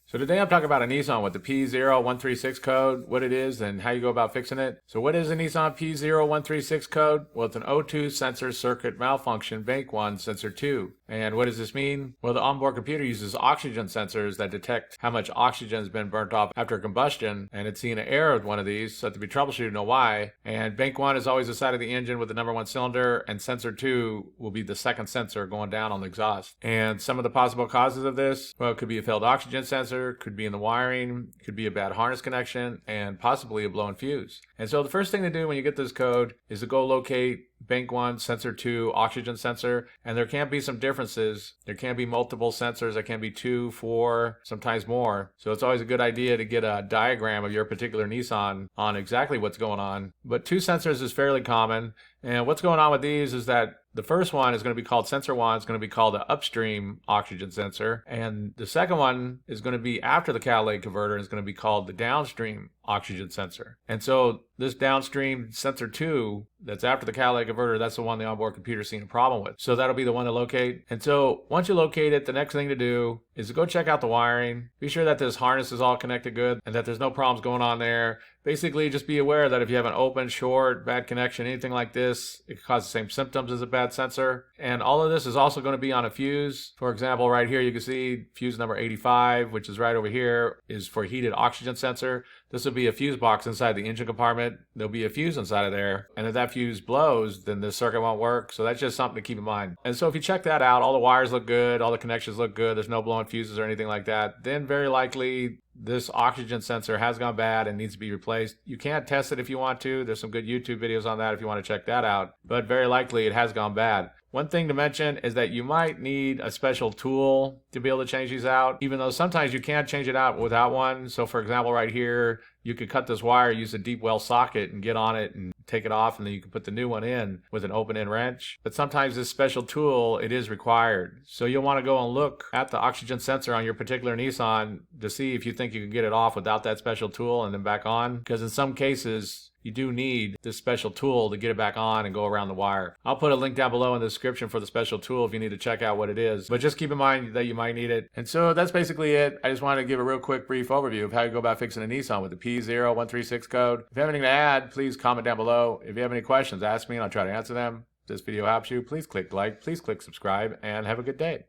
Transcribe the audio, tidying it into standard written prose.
So today I'm talking about a Nissan with the P0136 code, what it is, and how you go about fixing it. So what is a Nissan P0136 code? Well, it's an O2 sensor circuit malfunction, bank 1, sensor 2. And what does this mean? Well, the onboard computer uses oxygen sensors that detect how much oxygen has been burnt off after combustion, and it's seen an error with one of these, so to be troubleshooted, know why. And bank 1 is always the side of the engine with the number 1 cylinder, and sensor 2 will be the second sensor going down on the exhaust. And some of the possible causes of this, well, it could be a failed oxygen sensor, could be in the wiring, could be a bad harness connection, and possibly a blown fuse. And so the first thing to do when you get this code is to go locate bank 1, sensor 2, oxygen sensor, and there can be some differences. There can be multiple sensors. There can be 2, 4, sometimes more. So it's always a good idea to get a diagram of your particular Nissan on exactly what's going on. But 2 sensors is fairly common. And what's going on with these is that the first one is going to be called sensor 1. It's going to be called the upstream oxygen sensor. And the second one is going to be after the catalytic converter and is going to be called the downstream oxygen sensor. And so this downstream sensor 2 that's after the catalytic converter, that's the one the onboard computer is seeing a problem with. So that'll be the one to locate. And so once you locate it, the next thing to do is to go check out the wiring. Be sure that this harness is all connected good and that there's no problems going on there. Basically, just be aware that if you have an open, short, bad connection, anything like this, it can cause the same symptoms as a bad sensor. And all of this is also going to be on a fuse. For example, right here, you can see fuse number 85, which is right over here, is for heated oxygen sensor. This will be a fuse box inside the engine compartment. There'll be a fuse inside of there. And if that fuse blows, then the circuit won't work. So that's just something to keep in mind. And so if you check that out, all the wires look good, all the connections look good, there's no blown fuses or anything like that, then very likely this oxygen sensor has gone bad and needs to be replaced. You can test it if you want to. There's some good YouTube videos on that if you want to check that out. But very likely it has gone bad. One thing to mention is that you might need a special tool to be able to change these out, even though sometimes you can change it out without one. So for example, right here, you could cut this wire, use a deep well socket and get on it and take it off, and then you can put the new one in with an open-end wrench. But sometimes this special tool, it is required. So you'll want to go and look at the oxygen sensor on your particular Nissan to see if you think you can get it off without that special tool and then back on. Because in some cases, you do need this special tool to get it back on and go around the wire. I'll put a link down below in the description for the special tool if you need to check out what it is. But just keep in mind that you might need it. And so that's basically it. I just wanted to give a real quick brief overview of how you go about fixing a Nissan with the P0136 code. If you have anything to add, please comment down below. If you have any questions, ask me and I'll try to answer them. If this video helps you, please click like, please click subscribe, and have a good day.